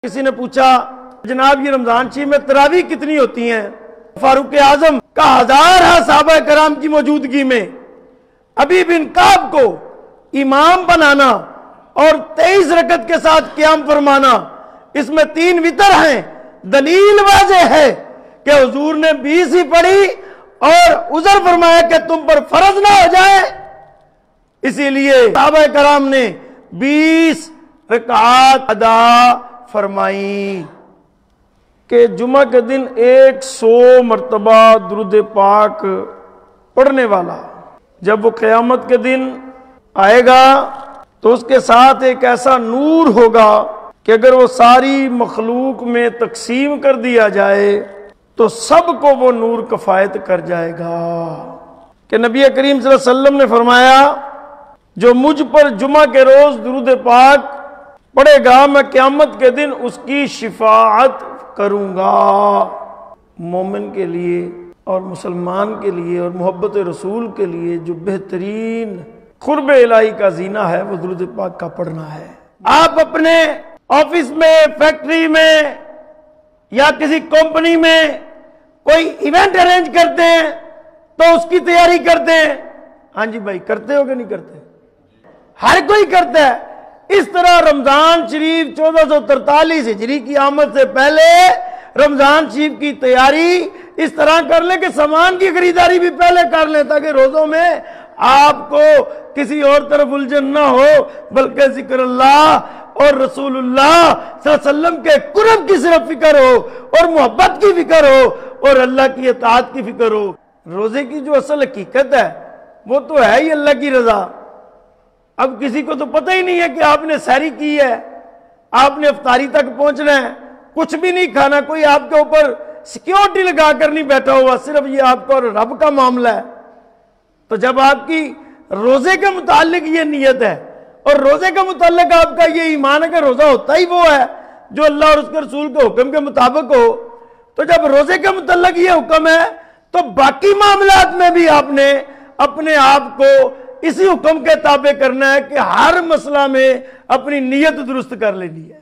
کسی نے پوچھا جناب یہ رمضان شریف میں تراویح کتنی ہوتی ہیں؟ فاروق اعظم کا 1000 صحابہ کرام کی موجودگی میں ابی بن کعب کو امام بنانا اور 23 رکعت کے ساتھ قیام فرمانا، اس میں 3 وتر ہیں۔ دلیل واضح ہے کہ حضور نے 20 ہی پڑھی اور عذر فرمایا کہ تم پر فرض نہ ہو جائے، اسی لیے صحابہ کرام نے 20 رکعات ادا فرمائی۔ کہ جمعہ کے دن 100 مرتبہ درود پاک پڑھنے والا جب وہ قیامت کے دن آئے گا تو اس کے ساتھ ایک ایسا نور ہوگا کہ اگر وہ ساری مخلوق میں تقسیم کر دیا جائے تو سب کو وہ نور کفایت کر جائے گا۔ کہ نبی کریم صلی اللہ علیہ وسلم نے فرمایا جو مجھ پر جمعہ کے روز درود پاک پڑھے گا میں قیامت کے دن اس کی شفاعت کروں گا۔ مومن کے لیے اور مسلمان کے لیے اور محبت رسول کے لیے جو بہترین قرب الہی کا زینہ ہے وہ درود پاک کا پڑھنا ہے۔ آپ اپنے آفس میں، فیکٹری میں یا کسی کمپنی میں کوئی ایونٹ ارینج کرتے ہیں تو اس کی تیاری کرتے ہیں، ہاں جی بھائی کرتے ہو کہ نہیں کرتے؟ ہر کوئی کرتا ہے۔ اس طرح رمضان شریف 1443 ہجری کی آمد سے پہلے رمضان شریف کی تیاری اس طرح کر لیں کہ سامان کی خریداری بھی پہلے کر لیں تاکہ روزوں میں آپ کو کسی اور طرف الجھن نہ ہو بلکہ ذکر اللہ اور رسول اللہ صلی اللہ علیہ وسلم کے قرب کی صرف فکر ہو اور محبت کی فکر ہو اور اللہ کی اطاعت کی فکر ہو۔ روزے کی جو اصل حقیقت ہے وہ تو ہے ہی اللہ کی رضا۔ اب کسی کو تو پتہ ہی نہیں ہے کہ آپ نے سحری کی ہے، آپ نے افطاری تک پہنچنا ہے، کچھ بھی نہیں کھانا، کوئی آپ کے اوپر سیکیورٹی لگا کر نہیں بیٹھا ہوا، صرف یہ آپ کا اور رب کا معاملہ ہے۔ تو جب آپ کی روزے کے متعلق یہ نیت ہے اور روزے کے متعلق آپ کا یہ ایمان ہے کہ روزہ ہوتا ہی وہ ہے جو اللہ اور اس کے رسول کے حکم کے مطابق ہو، تو جب روزے کے متعلق یہ حکم ہے تو باقی معاملات میں بھی آپ نے اپنے آپ کو اسی حکم کے تابع کرنا ہے کہ ہر مسئلہ میں اپنی نیت درست کر لینی ہے۔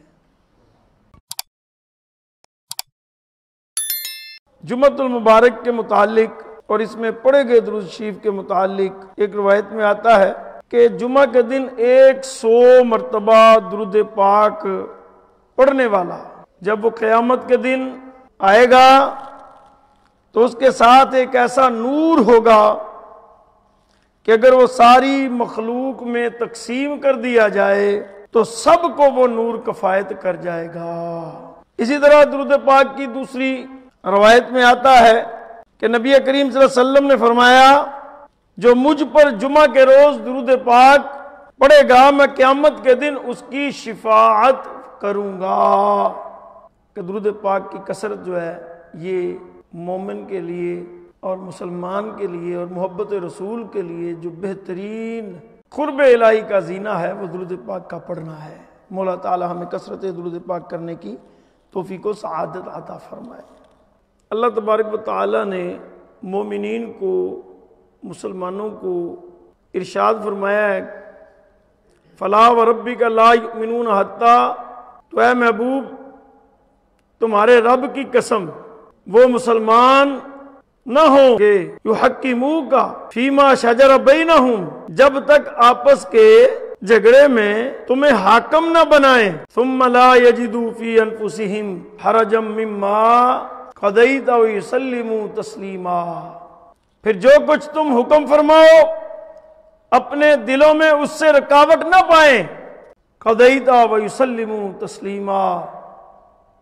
جمعۃ المبارک کے متعلق اور اس میں پڑھے گئے درود شریف کے متعلق ایک روایت میں آتا ہے کہ جمعہ کے دن 100 مرتبہ درود پاک پڑھنے والا جب وہ قیامت کے دن آئے گا تو اس کے ساتھ ایک ایسا نور ہوگا کہ اگر وہ ساری مخلوق میں تقسیم کر دیا جائے تو سب کو وہ نور کفایت کر جائے گا۔ اسی طرح درود پاک کی دوسری روایت میں آتا ہے کہ نبی کریم صلی اللہ علیہ وسلم نے فرمایا جو مجھ پر جمعہ کے روز درود پاک پڑھے گا میں قیامت کے دن اس کی شفاعت کروں گا۔ کہ درود پاک کی کثرت جو ہے یہ مومن کے لیے اور مسلمان کے لیے اور محبت رسول کے لیے جو بہترین قرب الہی کا زینہ ہے وہ درود پاک کا پڑھنا ہے۔ مولا تعالی ہمیں کثرت درود پاک کرنے کی توفیق و سعادت عطا فرمائے۔ اللہ تبارک و تعالی نے مومنین کو، مسلمانوں کو ارشاد فرمایا ہے فَلَا وَرَبِّكَ لَا يُؤْمِنُونَ حَتَّى، تو اے محبوب تمہارے رب کی قسم وہ مسلمان نہ ہوں گے یحکموک فیما شجر بینہم، جب تک آپس کے جھگڑے میں تمہیں حاکم نہ بنائیں، ثم لا یجدوا فی انفسہم حرجا مما قضیت ویسلموا تسلیما، پھر جو کچھ تم حکم فرماؤ اپنے دلوں میں اس سے رکاوٹ نہ پائیں، قضیت ویسلموا تسلیما،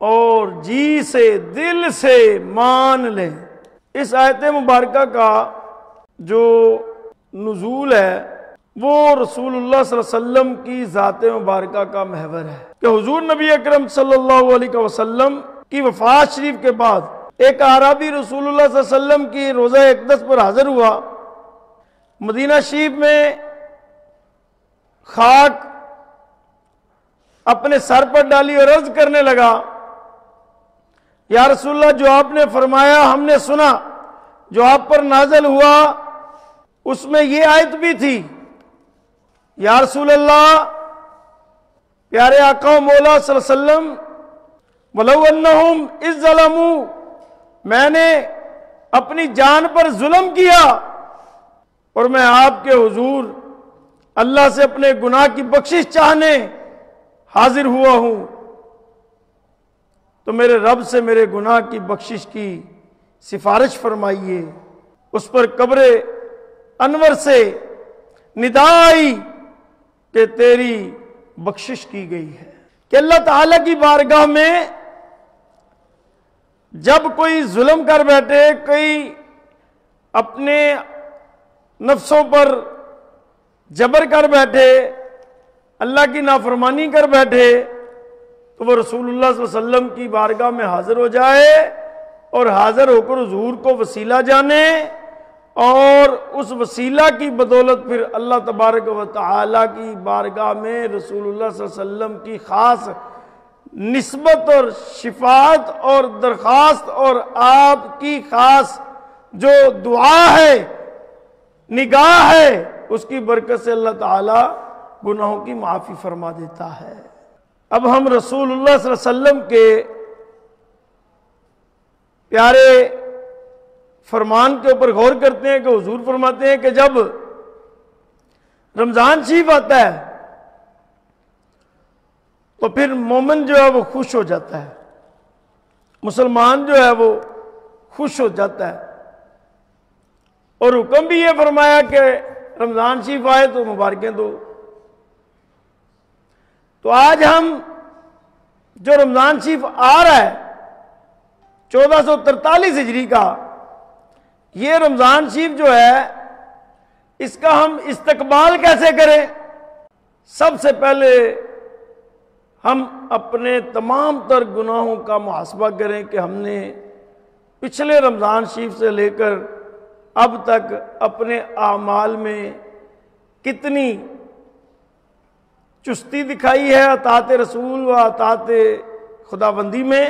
اور جی سے دل سے مان لیں۔ اس آیت مبارکہ کا جو نزول ہے وہ رسول اللہ صلی اللہ علیہ وسلم کی ذات مبارکہ کا محور ہے کہ حضور نبی اکرم صلی اللہ علیہ وسلم کی وفات شریف کے بعد ایک اعرابی رسول اللہ صلی اللہ علیہ وسلم کی روضہ اقدس پر حاضر ہوا، مدینہ شریف میں خاک اپنے سر پر ڈالی اور عرض کرنے لگا یا رسول اللہ جو آپ نے فرمایا ہم نے سنا، جو آپ پر نازل ہوا اس میں یہ آیت بھی تھی، یا رسول اللہ پیارے آقا و مولا صلی اللہ علیہ وسلم وَلَوْ أَنَّهُمْ إِذْ ظَلَمُوا، میں نے اپنی جان پر ظلم کیا اور میں آپ کے حضور اللہ سے اپنے گناہ کی بخشش چاہنے حاضر ہوا ہوں، تو میرے رب سے میرے گناہ کی بخشش کی سفارش فرمائیے۔ اس پر قبر انور سے ندا آئی کہ تیری بخشش کی گئی ہے۔ کہ اللہ تعالیٰ کی بارگاہ میں جب کوئی ظلم کر بیٹھے، کوئی اپنے نفسوں پر جبر کر بیٹھے، اللہ کی نافرمانی کر بیٹھے، تو وہ رسول اللہ صلی اللہ علیہ وسلم کی بارگاہ میں حاضر ہو جائے اور حاضر ہو کر حضور کو وسیلہ جانے، اور اس وسیلہ کی بدولت پھر اللہ تبارک و تعالی کی بارگاہ میں رسول اللہ صلی اللہ علیہ وسلم کی خاص نسبت اور شفاعت اور درخواست اور آپ کی خاص جو دعا ہے، نگاہ ہے، اس کی برکت سے اللہ تعالی گناہوں کی معافی فرما دیتا ہے۔ اب ہم رسول اللہ صلی اللہ علیہ وسلم کے پیارے فرمان کے اوپر غور کرتے ہیں کہ حضور فرماتے ہیں کہ جب رمضان شریف آتا ہے تو پھر مومن جو ہے وہ خوش ہو جاتا ہے، مسلمان جو ہے وہ خوش ہو جاتا ہے، اور حکم بھی یہ فرمایا کہ رمضان شریف آئے تو مبارکیں دو۔ تو آج ہم جو رمضان شریف آ رہا ہے 1443 ہجری کا، یہ رمضان شریف جو ہے اس کا ہم استقبال کیسے کریں؟ سب سے پہلے ہم اپنے تمام تر گناہوں کا محاسبہ کریں کہ ہم نے پچھلے رمضان شریف سے لے کر اب تک اپنے اعمال میں کتنی چستی دکھائی ہے اطاعت رسول و اطاعت خداوندی میں،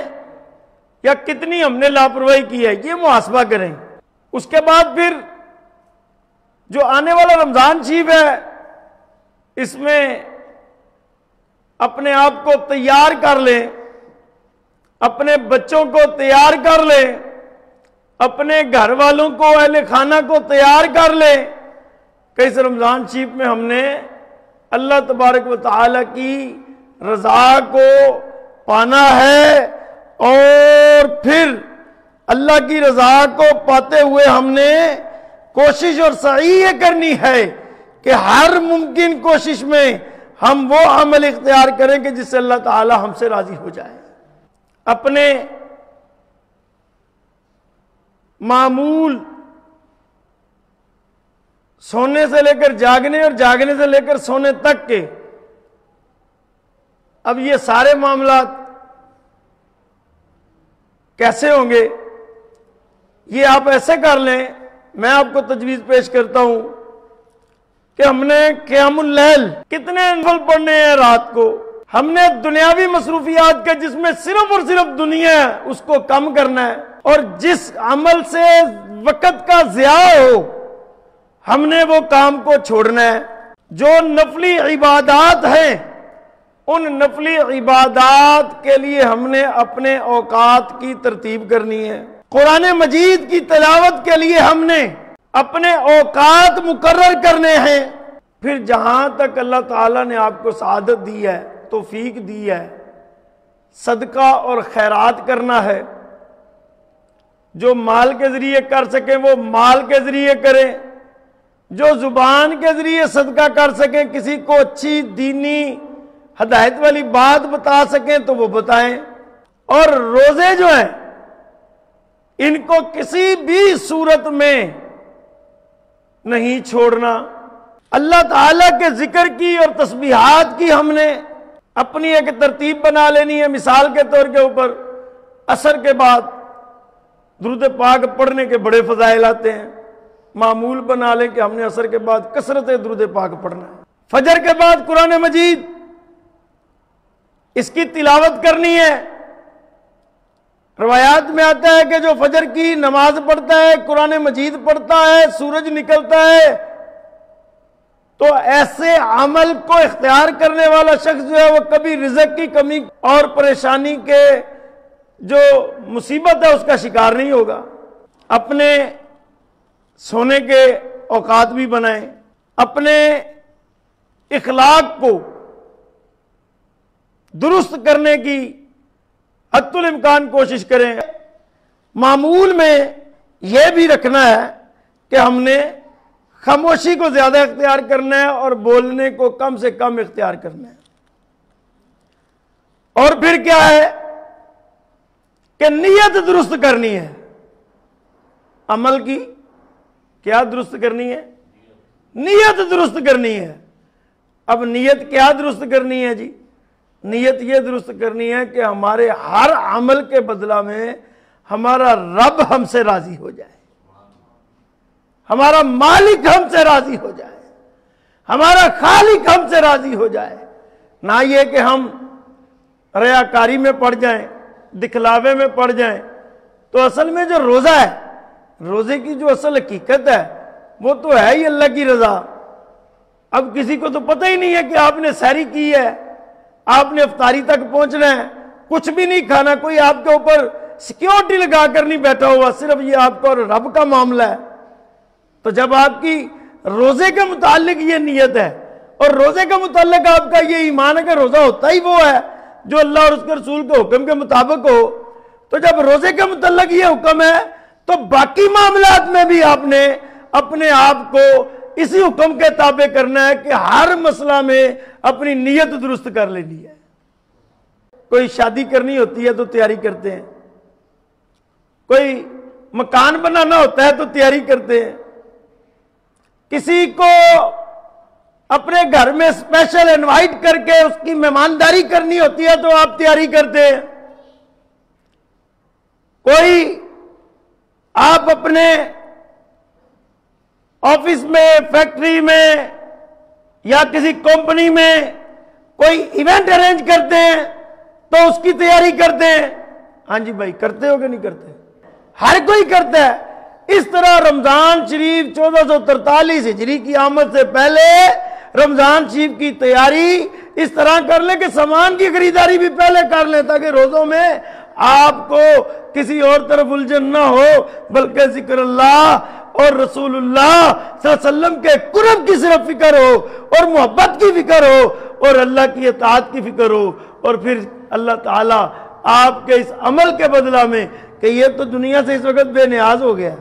یا کتنی ہم نے لاپرواہی کی ہے، یہ محاسبہ کریں۔ اس کے بعد پھر جو آنے والا رمضان شریف ہے اس میں اپنے آپ کو تیار کر لیں، اپنے بچوں کو تیار کر لیں، اپنے گھر والوں کو، اہل خانہ کو تیار کر لیں کہ اس رمضان شریف میں ہم نے اللہ تبارک و تعالی کی رضا کو پانا ہے، اور پھر اللہ کی رضا کو پاتے ہوئے ہم نے کوشش اور سعی یہ کرنی ہے کہ ہر ممکن کوشش میں ہم وہ عمل اختیار کریں کہ جس سے اللہ تعالی ہم سے راضی ہو جائے۔ اپنے معمول سونے سے لے کر جاگنے اور جاگنے سے لے کر سونے تک کے اب یہ سارے معاملات کیسے ہوں گے؟ یہ آپ ایسے کر لیں، میں آپ کو تجویز پیش کرتا ہوں کہ ہم نے قیام اللیل کتنے نفل پڑھنے ہیں رات کو، ہم نے دنیاوی مصروفیات کے جس میں صرف اور صرف دنیا ہے اس کو کم کرنا ہے، اور جس عمل سے وقت کا ضیاع ہو ہم نے وہ کام کو چھوڑنا ہے۔ جو نفلی عبادات ہیں ان نفلی عبادات کے لیے ہم نے اپنے اوقات کی ترتیب کرنی ہے۔ قرآن مجید کی تلاوت کے لیے ہم نے اپنے اوقات مقرر کرنے ہیں۔ پھر جہاں تک اللہ تعالیٰ نے آپ کو سعادت دی ہے، توفیق دی ہے، صدقہ اور خیرات کرنا ہے، جو مال کے ذریعے کر سکیں وہ مال کے ذریعے کریں، جو زبان کے ذریعے صدقہ کر سکیں، کسی کو اچھی دینی ہدایت والی بات بتا سکیں تو وہ بتائیں، اور روزے جو ہیں ان کو کسی بھی صورت میں نہیں چھوڑنا۔ اللہ تعالیٰ کے ذکر کی اور تسبیحات کی ہم نے اپنی ایک ترتیب بنا لینی ہے۔ مثال کے طور کے اوپر عصر کے بعد درود پاک پڑھنے کے بڑے فضائل آتے ہیں، معمول بنا لیں کہ ہم نے عصر کے بعد کثرت درود پاک پڑھنا ہے۔ فجر کے بعد قرآن مجید اس کی تلاوت کرنی ہے۔ روایات میں آتا ہے کہ جو فجر کی نماز پڑھتا ہے، قرآن مجید پڑھتا ہے، سورج نکلتا ہے تو ایسے عمل کو اختیار کرنے والا شخص جو ہے وہ کبھی رزق کی کمی اور پریشانی کے جو مصیبت ہے اس کا شکار نہیں ہوگا۔ اپنے سونے کے اوقات بھی بنائیں، اپنے اخلاق کو درست کرنے کی حتی الامکان کوشش کریں۔ معمول میں یہ بھی رکھنا ہے کہ ہم نے خاموشی کو زیادہ اختیار کرنا ہے اور بولنے کو کم سے کم اختیار کرنا ہے۔ اور پھر کیا ہے کہ نیت درست کرنی ہے، عمل کی کیا درست کرنی ہے؟ نیت درست کرنی ہے۔ اب نیت کیا درست کرنی ہے جی؟ نیت یہ درست کرنی ہے کہ ہمارے ہر عمل کے بدلہ میں ہمارا رب ہم سے راضی ہو جائے، ہمارا مالک ہم سے راضی ہو جائے، ہمارا خالق ہم سے راضی ہو جائے۔ نہ یہ کہ ہم ریاکاری میں پڑ جائیں، دکھلاوے میں پڑ جائیں۔ تو اصل میں جو روزہ ہے، روزے کی جو اصل حقیقت ہے وہ تو ہے ہی اللہ کی رضا۔ اب کسی کو تو پتہ ہی نہیں ہے کہ آپ نے سحری کی ہے، آپ نے افطاری تک پہنچنا ہے، کچھ بھی نہیں کھانا، کوئی آپ کے اوپر سیکیورٹی لگا کر نہیں بیٹھا ہوا، صرف یہ آپ کا اور رب کا معاملہ ہے۔ تو جب آپ کی روزے کے متعلق یہ نیت ہے اور روزے کے متعلق آپ کا یہ ایمان ہے کہ روزہ ہوتا ہی وہ ہے جو اللہ اور اس کے رسول کے حکم کے مطابق ہو، تو جب روزے کے متعلق یہ حکم ہے تو باقی معاملات میں بھی آپ نے اپنے آپ کو اسی حکم کے تابع کرنا ہے کہ ہر مسئلہ میں اپنی نیت درست کر لینی ہے۔ کوئی شادی کرنی ہوتی ہے تو تیاری کرتے ہیں، کوئی مکان بنانا ہوتا ہے تو تیاری کرتے ہیں، کسی کو اپنے گھر میں اسپیشل انوائٹ کر کے اس کی مہمانداری کرنی ہوتی ہے تو آپ تیاری کرتے ہیں، کوئی آپ اپنے آفس میں، فیکٹری میں یا کسی کمپنی میں کوئی ایونٹ ارینج کرتے ہیں تو اس کی تیاری کرتے ہیں۔ ہاں جی بھائی، کرتے ہو کہ نہیں کرتے؟ ہر کوئی کرتا ہے۔ اس طرح رمضان شریف 1443 ہجری کی آمد سے پہلے رمضان شریف کی تیاری اس طرح کر لیں کہ سامان کی خریداری بھی پہلے کر لیں تاکہ روزوں میں آپ کو کسی اور طرف الجھن نہ ہو، بلکہ ذکر اللہ اور رسول اللہ صلی اللہ علیہ وسلم کے قرب کی صرف فکر ہو اور محبت کی فکر ہو اور اللہ کی اطاعت کی فکر ہو، اور پھر اللہ تعالیٰ آپ کے اس عمل کے بدلہ میں کہ یہ تو دنیا سے اس وقت بے نیاز ہو گیا،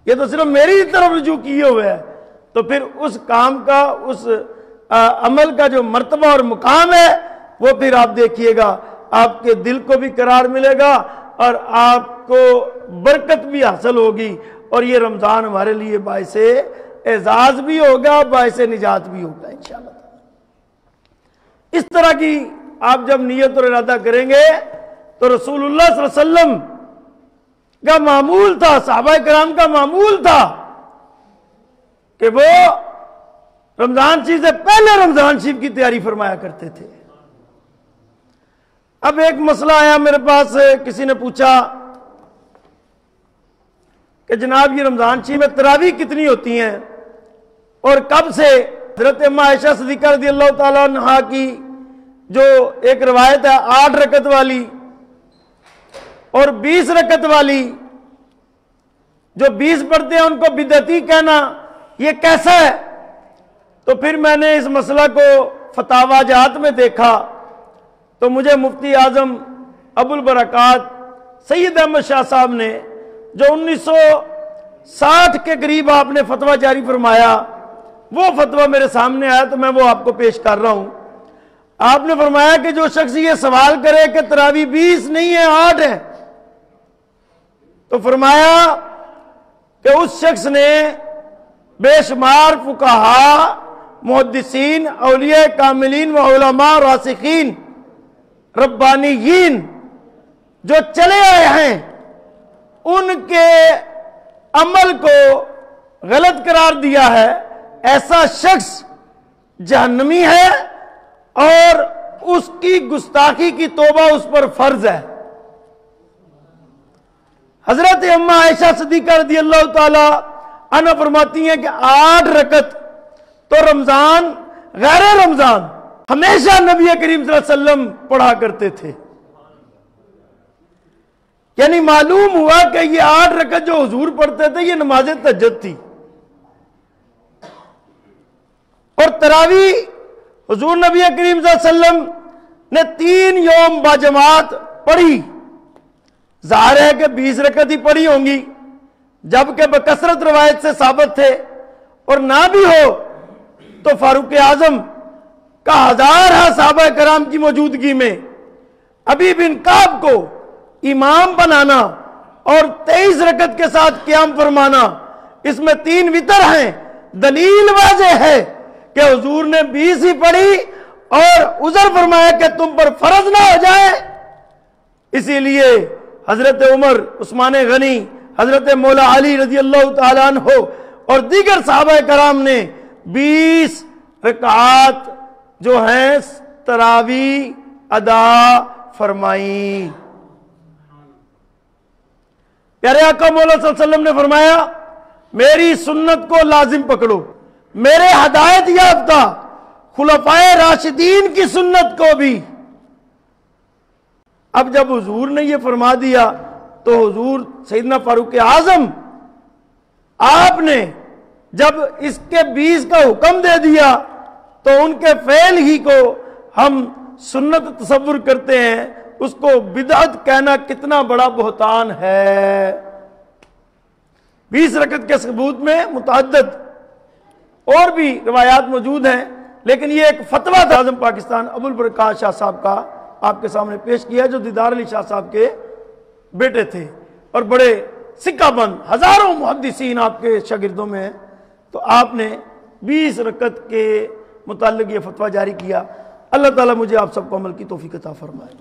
یہ تو صرف میری طرف رجوع کیے ہوئے ہے، تو پھر اس کام کا، اس عمل کا جو مرتبہ اور مقام ہے وہ پھر آپ دیکھیے گا، آپ کے دل کو بھی قرار ملے گا اور آپ کو برکت بھی حاصل ہوگی، اور یہ رمضان ہمارے لیے باعث اعزاز بھی ہوگا، باعث نجات بھی ہوگا انشاءاللہ۔ اس طرح کی آپ جب نیت اور ارادہ کریں گے تو رسول اللہ صلی اللہ علیہ وسلم کا معمول تھا، صحابہ کرام کا معمول تھا کہ وہ رمضان شریف سے پہلے رمضان شریف کی تیاری فرمایا کرتے تھے۔ اب ایک مسئلہ آیا میرے پاس، کسی نے پوچھا کہ جناب یہ رمضان شریف میں تراویح کتنی ہوتی ہیں اور کب سے؟ حضرت ام عائشہ صدیقہ رضی اللہ تعالیٰ عنہا کی جو ایک روایت ہے 8 رکعت والی اور 20 رکعت والی، جو 20 پڑھتے ہیں ان کو بدعتی کہنا یہ کیسا ہے؟ تو پھر میں نے اس مسئلہ کو فتاوی جات میں دیکھا تو مجھے مفتی اعظم ابو البرکات سید احمد شاہ صاحب نے جو 1960 کے قریب آپ نے فتویٰ جاری فرمایا، وہ فتویٰ میرے سامنے آیا تو میں وہ آپ کو پیش کر رہا ہوں۔ آپ نے فرمایا کہ جو شخص یہ سوال کرے کہ تراویح 20 نہیں ہے 8 ہے، تو فرمایا کہ اس شخص نے بے شمار فقہاء، محدثین، اولیاء کاملین و علماء راسخین ربانیین جو چلے آئے ہیں ان کے عمل کو غلط قرار دیا ہے، ایسا شخص جہنمی ہے اور اس کی گستاخی کی توبہ اس پر فرض ہے۔ حضرت ام عائشہ صدیقہ رضی اللہ تعالی عنہ فرماتی ہیں کہ 8 رکعت تو رمضان غیر رمضان ہمیشہ نبی کریم صلی اللہ علیہ وسلم پڑھا کرتے تھے۔ یعنی معلوم ہوا کہ یہ 8 رکعت جو حضور پڑھتے تھے یہ نماز تہجد تھی. اور تراویح حضور نبی کریم صلی اللہ علیہ وسلم نے 3 یوم باجماعت پڑھی. ظاہر ہے کہ 20 رکعت ہی پڑھی ہوں گی، جبکہ بکثرت روایت سے ثابت تھے. اور نہ بھی ہو تو فاروق اعظم کا 1000 صحابہ کرام کی موجودگی میں ابی بن کعب کو امام بنانا اور 23 رکعت کے ساتھ قیام فرمانا، اس میں 3 وتر ہیں. دلیل واضح ہے کہ حضور نے 20 ہی پڑھی اور عذر فرمایا کہ تم پر فرض نہ ہو جائے. اسی لیے حضرت عمر، عثمان غنی، حضرت مولا علی رضی اللہ تعالیٰ عنہ اور دیگر صحابہ کرام نے 20 رکعات جو ہیں تراویح ادا فرمائی. پیارے آقا مولا صلی اللہ علیہ وسلم نے فرمایا میری سنت کو لازم پکڑو، میرے ہدایت یافتہ خلفائے راشدین کی سنت کو بھی. اب جب حضور نے یہ فرما دیا تو حضور سیدنا فاروق اعظم آپ نے جب اس کے 20 کا حکم دے دیا تو ان کے فعل ہی کو ہم سنت تصور کرتے ہیں، اس کو بدعت کہنا کتنا بڑا بہتان ہے. 20 رکعت کے ثبوت میں متعدد اور بھی روایات موجود ہیں، لیکن یہ ایک فتویٰ تھا اعظم پاکستان ابو البرکات شاہ صاحب کا آپ کے سامنے پیش کیا، جو دیدار علی شاہ صاحب کے بیٹے تھے اور بڑے سکہ بند ہزاروں محدثین آپ کے شاگردوں میں ہیں. تو آپ نے 20 رکعت کے متعلق یہ فتویٰ جاری کیا. اللہ تعالیٰ مجھے آپ سب کو عمل کی توفیق عطا فرمائے.